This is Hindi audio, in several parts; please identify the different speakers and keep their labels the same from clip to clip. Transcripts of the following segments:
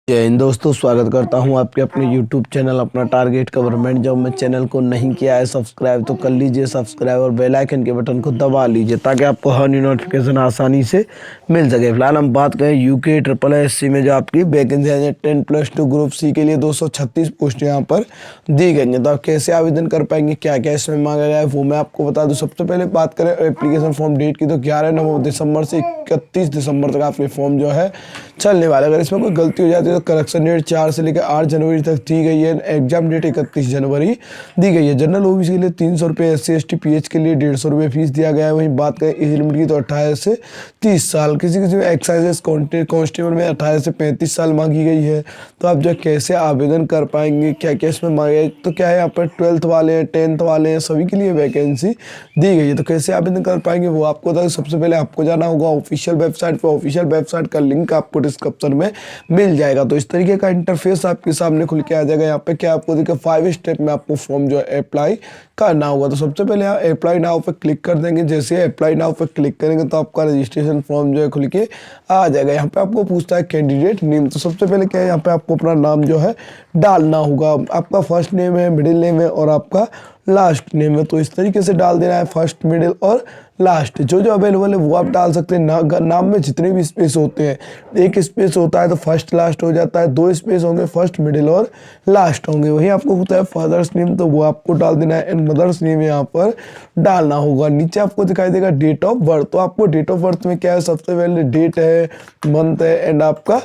Speaker 1: जय हिंद दोस्तों, स्वागत करता हूं आपके अपने YouTube चैनल अपना टारगेट गवर्नमेंट जॉब में। चैनल को नहीं किया है सब्सक्राइब तो कर लीजिए सब्सक्राइब और बेल आइकन के बटन को दबा लीजिए ताकि आपको हर न्यू नोटिफिकेशन आसानी से मिल सके। फिलहाल हम बात करें यूके ट्रिपल एससी में जो आपकी वैकेंसी है 10+2 ग्रुप सी के लिए 236 पोस्ट यहाँ पर दी गई है। तो आप कैसे आवेदन कर पाएंगे, क्या क्या इसमें मांगा गया है वो मैं आपको बता दूँ। सबसे पहले बात करें एप्लीकेशन फॉर्म डेट की तो 11 दिसंबर से 31 दिसंबर तक आपके फॉर्म जो है चलने वाला। अगर इसमें कोई गलती हो जाती है तो करेक्शन डेट 4 से लेकर 8 जनवरी तक दी गई है। एग्जाम डेट 31 जनवरी दी गई है। जनरल ओबीसी के लिए 300 रुपये, SC ST PH के लिए 150 रुपये फीस दिया गया है। वहीं बात करें एज लिमिट की तो 18 से 30 साल, किसी किसी में एक्साइज कांस्टेबल में 18 से 35 साल मांगी गई है। तो आप जो कैसे आवेदन कर पाएंगे, क्या क्या इसमें मांगे, तो क्या है यहाँ पर 12th वाले हैं, 10th वाले हैं, सभी के लिए वैकेंसी दी गई है। तो कैसे आवेदन कर पाएंगे वो आपको बता। सबसे पहले आपको जाना होगा ऑफिशियल वेबसाइट पर। ऑफिशियल वेबसाइट का लिंक आपको डिस्क्रिप्शन में मिल जाएगा। तो इस तरीके का इंटरफेस आपके सामने खुल के आ जाएगा। यहाँ पे क्या आपको देखिए 5 स्टेप में आपको फॉर्म जो है अप्लाई करना होगा। तो सबसे पहले आप अप्लाई नाउ पे क्लिक कर देंगे। जैसे अप्लाई नाउ पे क्लिक करेंगे तो आपका रजिस्ट्रेशन फॉर्म जो है खुल के आ जाएगा। यहाँ पे आपको पूछता है कैंडिडेट नेम। तो सबसे पहले क्या है, यहाँ पे आपको अपना नाम जो है डालना होगा। आपका फर्स्ट नेम है, मिडिल नेम है और आपका लास्ट नेम है। तो इस तरीके से डाल देना है, फर्स्ट मिडिल और लास्ट जो जो अवेलेबल है वो आप डाल सकते हैं। नाम में जितने भी स्पेस होते हैं, एक स्पेस होता है तो फर्स्ट लास्ट हो जाता है, 2 स्पेस होंगे फर्स्ट मिडिल और लास्ट होंगे। वही आपको होता है फादर्स नेम, तो वो आपको डाल देना है। एंड मदर्स नेम यहाँ पर डालना होगा। नीचे आपको दिखाई देगा डेट ऑफ बर्थ। तो आपको डेट ऑफ बर्थ में क्या है, सबसे पहले डेट है, मंथ है एंड आपका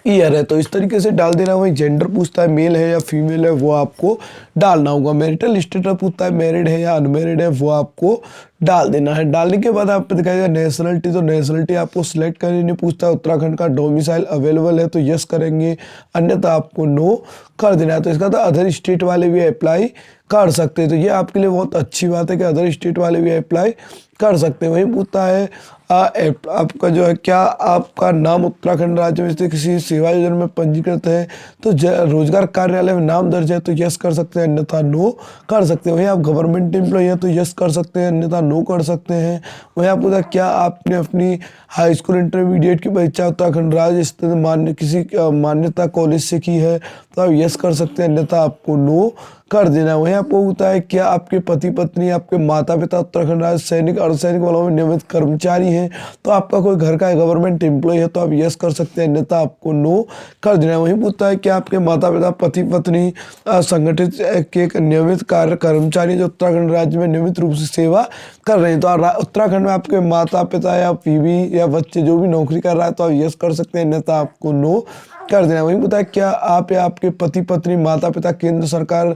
Speaker 1: ईयर है। तो इस तरीके से डाल देना। वही जेंडर पूछता है मेल है या फीमेल है वो आपको डालना होगा। मैरिटल स्टेटस पूछता है मैरिड है या अनमैरिड है वो आपको डाल देना है। डालने के बाद आपको दिखाएगा नेशनलिटी। तो नेशनलिटी आपको सिलेक्ट करनी पूछता है। उत्तराखंड का डोमिसाइल अवेलेबल है तो यस करेंगे, अन्यथा आपको नो कर देना है। तो इसका तो अदर स्टेट वाले भी अप्लाई कर सकते हैं। तो ये आपके लिए बहुत अच्छी बात है कि अदर स्टेट वाले भी अप्लाई कर सकते हैं। वही पूछता है आपका जो है क्या आपका नाम उत्तराखंड राज्य में स्थित किसी सेवा योजना में पंजीकृत है तो रोजगार कार्यालय में नाम दर्ज है तो यस कर सकते हैं, अन्यथा नो कर सकते हैं। वहीं आप गवर्नमेंट एम्प्लॉय हैं तो यस कर सकते हैं, अन्यथा नो कर सकते हैं। वहीं आपको पूछा क्या आपने अपनी हाई स्कूल इंटरमीडिएट की परीक्षा उत्तराखंड राज्य स्थित किसी मान्यता कॉलेज से की है तो आप यस कर सकते हैं, अन्यथा आपको नो कर देना। वहीं आपको होता है क्या आपके पति पत्नी, आपके माता पिता उत्तराखंड राज्य सैनिक अर्धसैनिक बलों में नियमित कर्मचारी हैं तो आपका कोई घर का गवर्नमेंट एम्प्लॉय है तो आप यस कर सकते हैं, अन्यथा आपको नो कर देना। वहीं पूछता है क्या आपके माता पिता पति पत्नी संगठित के नियमित कार्य कर्मचारी जो उत्तराखंड राज्य में नियमित रूप से सेवा कर रहे हैं। तो उत्तराखंड में आपके माता पिता या बीवी या बच्चे जो भी नौकरी कर रहा है तो आप यस कर सकते हैं, अन्यथा आपको नो कर देना। वही बताया क्या आप या आपके पति पत्नी माता पिता केंद्र सरकार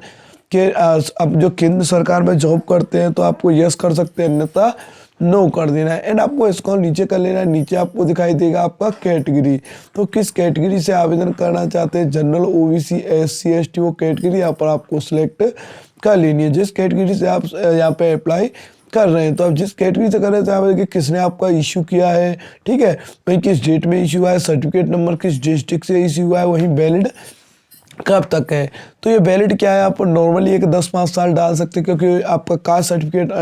Speaker 1: के अब जो केंद्र सरकार में जॉब करते हैं तो आपको यस कर सकते हैं, अन्यथा नो कर देना है। एंड आपको इसको नीचे कर लेना है। नीचे आपको दिखाई देगा आपका कैटेगरी। तो किस कैटेगरी से आवेदन करना चाहते हैं, जनरल OBC SC ST वो कैटेगरी यहाँ पर आपको सिलेक्ट कर लेनी है। जिस कैटेगरी से आप यहाँ पे अप्लाई कर रहे हैं तो आप जिस कैटेगरी से कर रहे थे आप कि किसने आपका इशू किया है, ठीक है, वहीं किस डेट में इशू हुआ है, सर्टिफिकेट नंबर किस डिस्ट्रिक्ट से इशू हुआ है, वहीं वैलिड कब तक है। तो ये वैलिड क्या है, आप नॉर्मली एक 10-5 साल डाल सकते हैं क्योंकि आपका कास्ट सर्टिफिकेट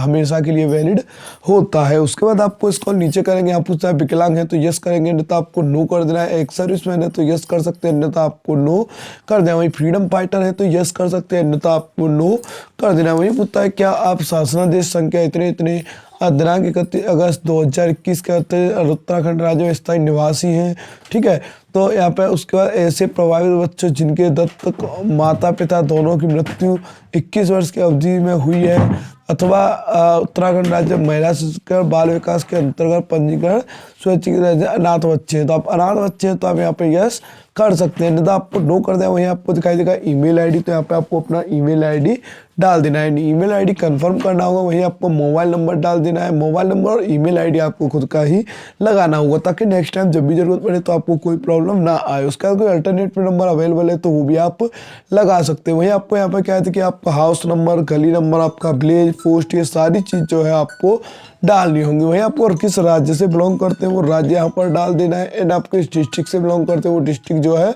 Speaker 1: हमेशा के लिए वैलिड होता है। उसके बाद आपको इसको नीचे करेंगे, आप पूछता है विकलांग है तो यस करेंगे, अन्यथा आपको नो कर देना है। एक सर्विसमैन है तो यस कर सकते हैं, अन्यथा आपको नो कर देना। वही फ्रीडम फाइटर है तो यस कर सकते हैं, अन्यथा आपको नो कर देना। वही पूछता है क्या आप शासनादेश संख्या इतने इतने दिनांक 31 अगस्त 2021 के उत्तराखंड राज्य में स्थायी निवासी हैं, ठीक है। तो यहाँ पे उसके बाद ऐसे प्रभावित बच्चों जिनके दत्तक माता पिता दोनों की मृत्यु 21 वर्ष की अवधि में हुई है अथवा उत्तराखंड राज्य महिला शिशु बाल विकास के अंतर्गत पंजीकरण स्वैच्छिक अनाथ बच्चे हैं तो आप अनाथ बच्चे हैं तो आप यहाँ पे यस कर सकते हैं, नहीं तो आपको नो कर दें। वहीं आपको दिखाई देगा ईमेल आईडी। तो यहाँ पे आपको अपना ईमेल आईडी डाल देना है। ईमेल आईडी कंफर्म करना होगा। वहीं आपको मोबाइल नंबर डाल देना है। मोबाइल नंबर और ईमेल आईडी आपको खुद का ही लगाना होगा ताकि नेक्स्ट टाइम जब भी जरूरत पड़े तो आपको कोई प्रॉब्लम ना आए। उसके बाद कोई अल्टरनेट नंबर अवेलेबल है तो वो भी आप लगा सकते हैं। वहीं आपको यहाँ पर क्या है कि आपका हाउस नंबर, गली नंबर, आपका विलेज, पोस्ट, ये सारी चीज़ जो है आपको डालनी होंगी। वहीं आपको और किस राज्य से बिलोंग करते हैं वो राज्य यहाँ पर डाल देना है। एंड आप किस डिस्ट्रिक्ट से बिलोंग करते हैं वो डिस्ट्रिक्ट जो है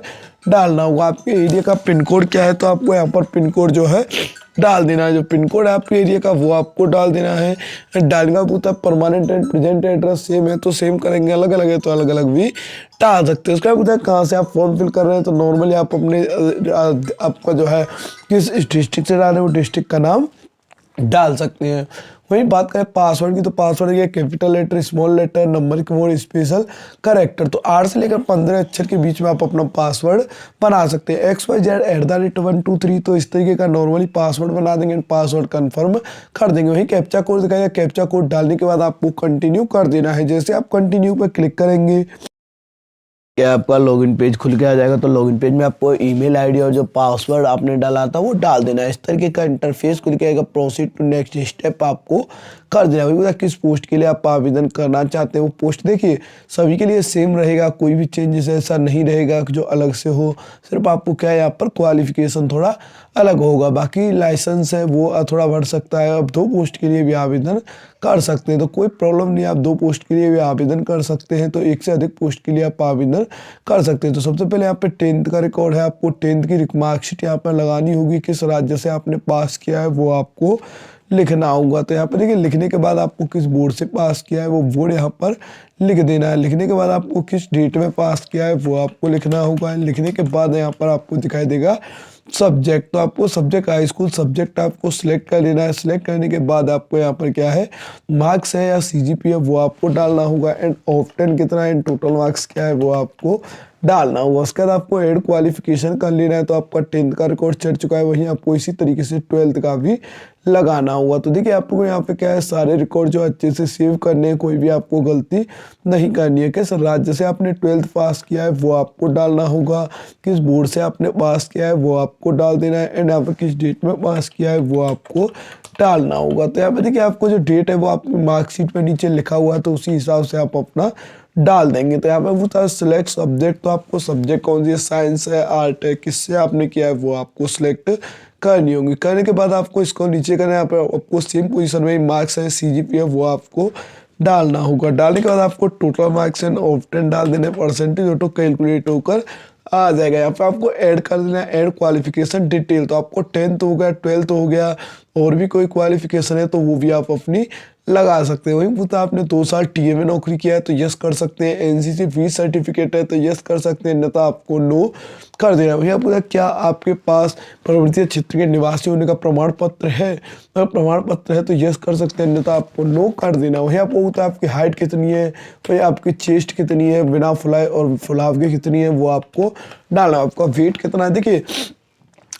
Speaker 1: डालना होगा। आपके एरिया का पिन कोड क्या है तो आपको यहाँ पर पिन कोड जो है डाल देना है। जो पिन कोड है आपके एरिया का वो आपको डाल देना है। डालने का पूछता है permanent and present address same है तो सेम करेंगे, अलग अलग है तो अलग अलग भी डाल सकते हैं। उसके बाद पूछता है कहाँ से आप फॉर्म फिल कर रहे हैं, तो नॉर्मली आप अपने आपका जो है किस डिस्ट्रिक्ट से डाल रहे हैं वो डिस्ट्रिक्ट का नाम डाल सकते हैं। वहीं बात करें पासवर्ड की, तो पासवर्ड ये capital letter, small letter, number की मोड, स्पेशल, करेक्टर, तो 8 से लेकर 15 अक्षर के बीच में आप अपना पासवर्ड बना सकते हैं। XYZ@123, तो इस तरीके का नॉर्मली पासवर्ड बना देंगे, पासवर्ड कंफर्म कर देंगे। वहीं कैप्चा कोड दिखाएगा, कैप्चा कोड डालने के बाद आपको कंटिन्यू कर देना है। जैसे आप कंटिन्यू पर क्लिक करेंगे क्या आपका लॉगिन पेज खुल के आ जाएगा। तो लॉगिन पेज में आपको ईमेल आईडी और जो पासवर्ड आपने डाला था वो डाल देना है। इस तरीके का इंटरफेस खुल के आएगा। प्रोसीड टू नेक्स्ट स्टेप आपको कर देना है। किस पोस्ट के लिए आप आवेदन करना चाहते हैं वो पोस्ट देखिए सभी के लिए सेम रहेगा, कोई भी चेंजेस ऐसा नहीं रहेगा जो अलग से हो। सिर्फ आपको क्या है यहाँ पर क्वालिफिकेशन थोड़ा अलग होगा, बाकी लाइसेंस है वो थोड़ा बढ़ सकता है। अब 2 पोस्ट के लिए भी आवेदन कर सकते हैं तो कोई प्रॉब्लम नहीं, आप 2 पोस्ट के लिए भी आवेदन कर सकते हैं, तो 1 से अधिक पोस्ट के लिए आप आवेदन कर सकते हैं। तो सबसे पहले यहाँ पे 10th का रिकॉर्ड है, आपको 10th की मार्कशीट यहाँ पर लगानी होगी। किस राज्य से आपने पास किया है वो आपको लिखना होगा। तो यहाँ पर देखिए लिखने के बाद आपको किस बोर्ड से पास किया है वो बोर्ड यहाँ पर लिख देना है। लिखने के बाद आपको किस डेट में पास किया है वो आपको लिखना होगा। लिखने के बाद यहाँ पर आपको दिखाई देगा सब्जेक्ट, तो आपको सब्जेक्ट हाई स्कूल सब्जेक्ट आपको सिलेक्ट कर लेना है। सिलेक्ट करने के बाद आपको यहाँ पर क्या है मार्क्स है या CGPA है वो आपको डालना होगा। एंड ऑफ 10 कितना है, टोटल मार्क्स क्या है वो आपको डालना होगा। उसके बाद आपको एड क्वालिफिकेशन कर लेना है। तो आपका 10th का रिकॉर्ड चढ़ चुका है, वहीं आपको इसी तरीके से 12th का भी लगाना होगा। तो देखिए आपको यहाँ पे क्या है सारे रिकॉर्ड जो अच्छे से सेव करने हैं, कोई भी आपको गलती नहीं करनी है। किस राज्य से आपने 12th पास किया है वो आपको डालना होगा। किस बोर्ड से आपने पास किया है वो आपको डाल देना है। एंड यहाँ पर किस डेट में पास किया है वो आपको डालना होगा। तो यहाँ पे देखिए आपको जो डेट है वो आपकी मार्कशीट में नीचे लिखा हुआ है, तो उसी हिसाब से आप अपना डाल देंगे। तो यहाँ पे वो था सिलेक्ट सब्जेक्ट, तो आपको सब्जेक्ट कौन सी है, साइंस है, आर्ट है, किससे आपने किया है वो आपको सिलेक्ट करनी होगी। करने के बाद आपको इसको नीचे करना है, यहाँ पे आपको सेम पोजीशन में मार्क्स है CGPA है वो आपको डालना होगा। डालने के बाद आपको टोटल मार्क्स एंड ऑफ 10 डाल देने, परसेंटेज ऑटो कैलकुलेट होकर आ जाएगा। यहाँ पे आपको ऐड कर देना है ऐड क्वालिफिकेशन डिटेल, तो आपको 10th हो गया, 12th हो गया, और भी कोई क्वालिफिकेशन है तो वो भी आप अपनी लगा सकते हैं। वहीं पूछता आपने 2 साल TA में नौकरी किया है तो यस कर सकते हैं। NCC फीस सर्टिफिकेट है तो यस कर सकते हैं, अन्यथा आपको नो कर देना। भैया पूछा क्या आपके पास पर्वतीय क्षेत्र के निवासी होने का प्रमाण पत्र है, अगर प्रमाण पत्र है तो यस कर सकते हैं, अन्यथा आपको नो कर देना। वही आपको पूछता आपकी हाइट कितनी है, वही आपकी चेस्ट कितनी है बिना फुलाए और फुलाव की कितनी है वो आपको डालना। आपका वेट कितना है, देखिए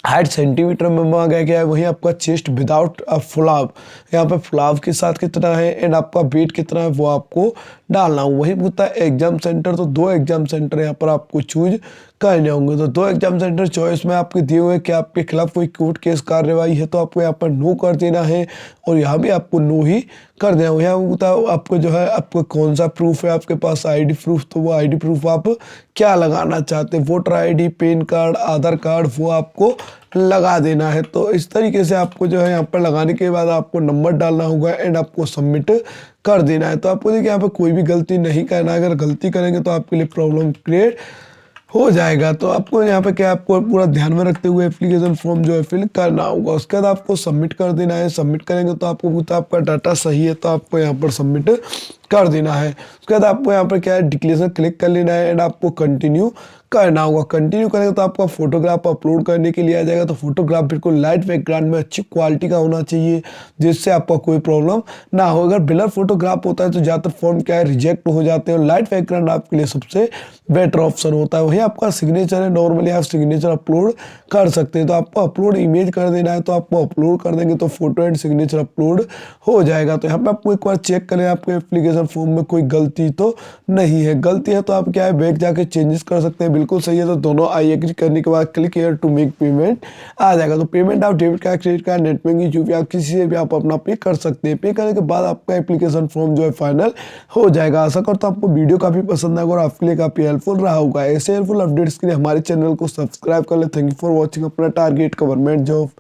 Speaker 1: हाइट सेंटीमीटर में मांगा गया है, वहीं आपका चेस्ट विदाउट फुलाव, यहाँ पे फुलाव के साथ कितना है, एंड आपका वेट कितना है वो आपको डालना हो। वही पूछता है एग्जाम सेंटर, तो 2 एग्जाम सेंटर यहाँ पर आपको चूज करने होंगे। तो 2 एग्जाम सेंटर चॉइस में आपके दिए हुए कि आपके खिलाफ कोई कोर्ट केस कार्रवाई है तो आपको यहाँ पर नो कर देना है, और यहाँ भी आपको नो ही कर देना है। यहाँ बताओ आपको जो है आपको कौन सा प्रूफ है आपके पास, ID प्रूफ, तो वो ID प्रूफ आप क्या लगाना चाहते हैं, वोटर ID, पैन कार्ड, आधार कार्ड, वो आपको लगा देना है। तो इस तरीके से आपको जो है यहाँ पर लगाने के बाद आपको नंबर डालना होगा एंड आपको सबमिट कर देना है। तो आपको देखिए यहाँ पर कोई भी गलती नहीं करना है, अगर गलती करेंगे तो आपके लिए प्रॉब्लम क्रिएट हो जाएगा। तो आपको यहाँ पे क्या आपको पूरा ध्यान में रखते हुए एप्लीकेशन फॉर्म जो है फिल करना होगा। उसके बाद आपको सबमिट कर देना है। सबमिट करेंगे तो आपको पूछता आपका डाटा सही है तो आपको यहाँ पर सबमिट कर देना है। उसके बाद आपको यहाँ पर क्या है डिक्लेरेशन क्लिक कर लेना है एंड आपको कंटिन्यू करना होगा। कंटिन्यू करेंगे तो आपका फोटोग्राफ अपलोड करने के लिए आ जाएगा। तो फोटोग्राफ बिल्कुल लाइट बैकग्राउंड में अच्छी क्वालिटी का होना चाहिए जिससे आपका कोई प्रॉब्लम ना हो। अगर ब्लर फोटोग्राफ होता है तो ज़्यादातर फॉर्म क्या है रिजेक्ट हो जाते हैं, और लाइट बैकग्राउंड आपके लिए सबसे बेटर ऑप्शन होता है। वही आपका सिग्नेचर है, नॉर्मली आप सिग्नेचर अपलोड कर सकते हैं। तो आपको अपलोड इमेज कर देना है, तो आपको अपलोड कर देंगे तो फोटो एंड सिग्नेचर अपलोड हो जाएगा। तो यहाँ पे आपको एक बार चेक करें आपके एप्लीकेशन फॉर्म में कोई गलती तो नहीं है। गलती है तो आप क्या है बैक जाके चेंजेस कर सकते हैं। बिल्कुल सही है तो दोनों आई एग्री करने के बाद click here to make payment आ जाएगा। तो पेमेंट आप debit card, credit card, net banking, UPI आप किसी से भी आप अपना पे कर सकते हैं। पे करने के बाद आपका एप्लीकेशन फॉर्म जो है फाइनल हो जाएगा। आशा करता हूं आपको वीडियो काफी पसंद आएगा और आपके लिए काफी हेल्पफुल रहा होगा। ऐसे हेल्पफुल अपडेट्स के लिए हमारे चैनल को सब्सक्राइब कर ले। Thank you for watching. अपना टारगेट गवर्नमेंट जॉब।